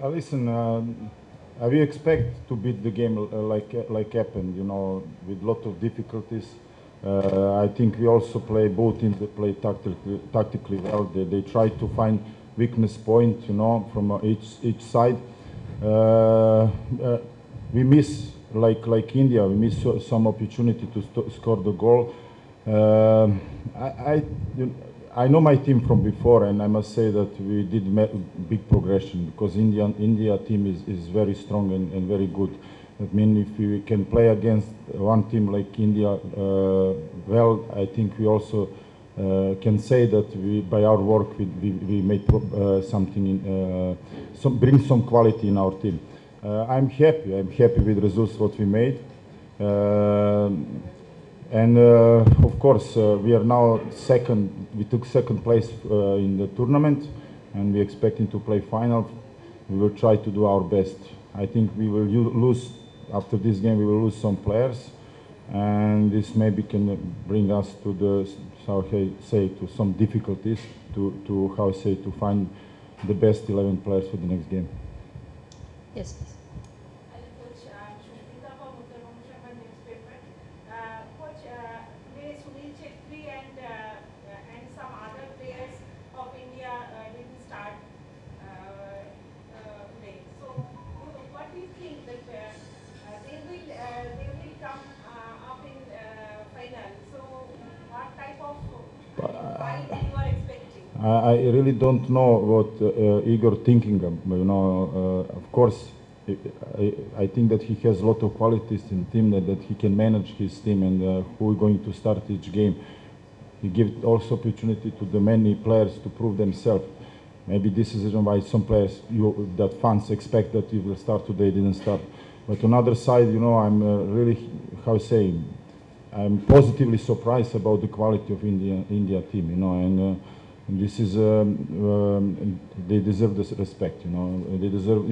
Listen, we expect to beat the game like happened, with lot of difficulties. I think we also play both teams that play tactically well. They try to find weakness point, from each side. We miss like India. We miss some opportunity to score the goal. I know my team from before, and I must say that we did big progression because India team is very strong and very good. That means if we can play against one team like India well, I think we also can say that by our work we made something bring some quality in our team. I'm happy with the results what we made. And of course, we are now second. We took second place in the tournament, and we're expecting to play final. We will try to do our best. I think we will lose after this game. We will lose some players, and this maybe can bring us to to some difficulties to find the best 11 players for the next game. Yes, please. I really don't know what Igor thinking of. Of course, I think that he has a lot of qualities in team that he can manage his team and who is going to start each game. He gives also opportunity to the many players to prove themselves. Maybe this is the reason why some players that fans expect that he will start today didn't start. But on the other side, I'm really, I'm positively surprised about the quality of India team, and this is they deserve this respect, They deserve,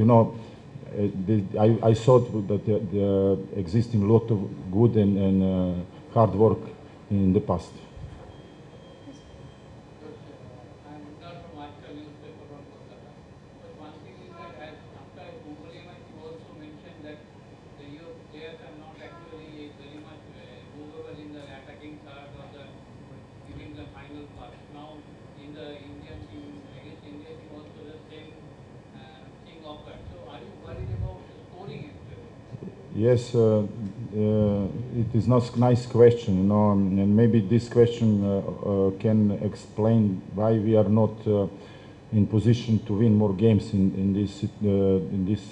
I saw that there existing a lot of good and hard work in the past. Yes, it is not nice question, and maybe this question can explain why we are not in position to win more games in this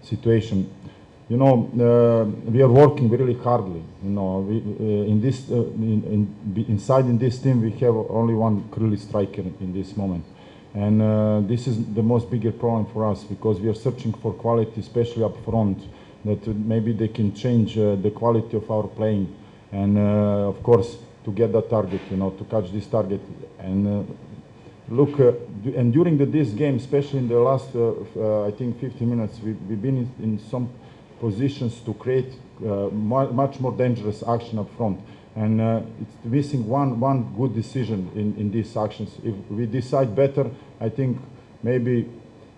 situation. We are working really hardly. Inside in this team we have only one really striker in this moment. And this is the most bigger problem for us because we are searching for quality, especially up front, that maybe they can change the quality of our playing. And of course, to get that target, to catch this target. And look, and during this game, especially in the last, I think 15 minutes, we've been in some positions to create much more dangerous action up front. And it's missing one good decision in these actions. If we decide better, I think maybe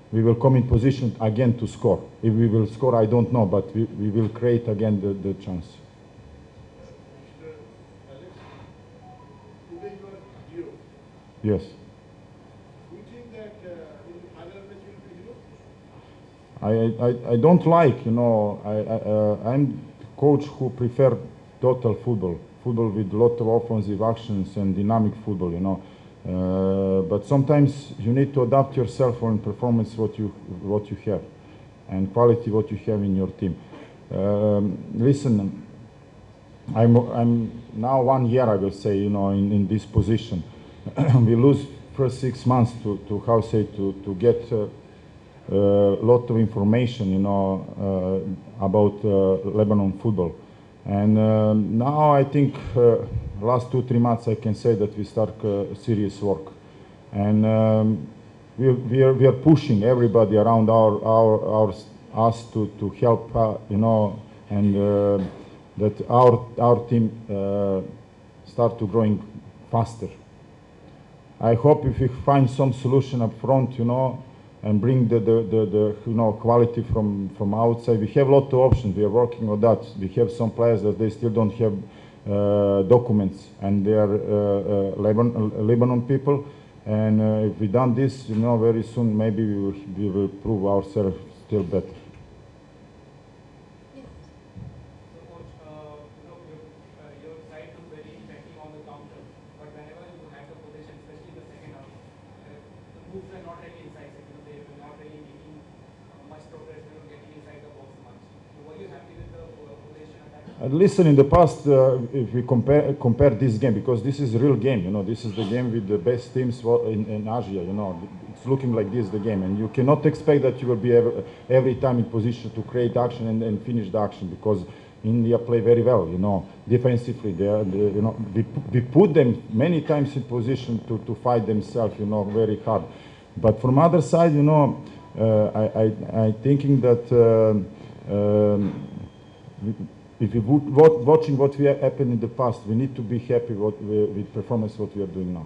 we will come in position again to score. If we will score, I don't know, but we will create again the chance. Alex, today you are hero. Yes. Do you think that in the final match you will be hero? I don't like, I'm coach who prefer total football with a lot of offensive actions and dynamic football, but sometimes you need to adapt yourself on performance what you have and quality what you have in your team. Listen, I'm now 1 year, I will say, in this position. We lose first 6 months to get a lot of information, about Lebanon football. And now I think last 2-3 months I can say that we start serious work, and we are pushing everybody around us to help, and that our team start to growing faster. I hope if we find some solution up front, and bring the quality from outside. We have a lot of options. We are working on that. We have some players that they still don't have documents, and they are Lebanon people. And if we done this, very soon maybe we will prove ourselves still better. So coach, your side was very effective on the counter, but whenever you had the possession, especially in the second half, the moves were not really inside. They were not really making much progress. They were getting inside the box much. So were you happy with the possession attack? Listen, in the past, if we compare this game, because this is a real game, this is the game with the best teams in Asia, it's looking like this, the game, and you cannot expect that you will be every time in position to create action and finish the action, because India play very well, defensively. We put them many times in position to fight themselves, very hard. But from other side, I thinking that if we watching what we happened in the past, we need to be happy with performance what we are doing now.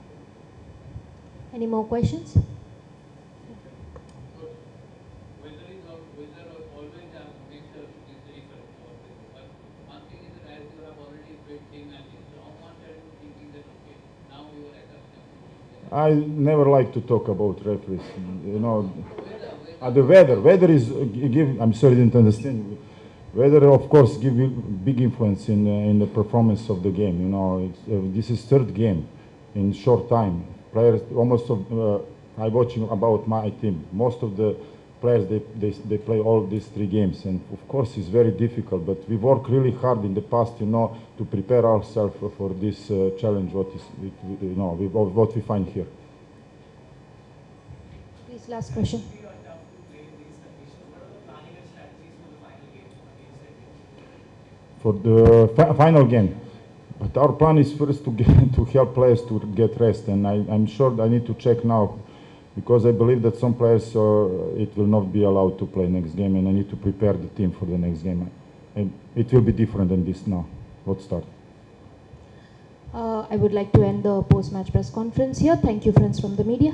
Any more questions? Weather always makes a difference. But one thing is that as you have already played 10 matches, so how much are you thinking that okay, now you are accustomed to I never like to talk about referees. The weather is I'm sorry, I didn't understand. Weather, of course, give big influence in the performance of the game. This is third game in short time. Players, I watching about my team. Most of the players they play all these 3 games, and of course it's very difficult. But we work really hard in the past, to prepare ourselves for this challenge. What we find here. Please, last question. For the final game. But our plan is first to help players to get rest, and I'm sure I need to check now, because I believe that some players it will not be allowed to play next game, and I need to prepare the team for the next game. And it will be different than this now. What start? I would like to end the post-match press conference here. Thank you, friends from the media.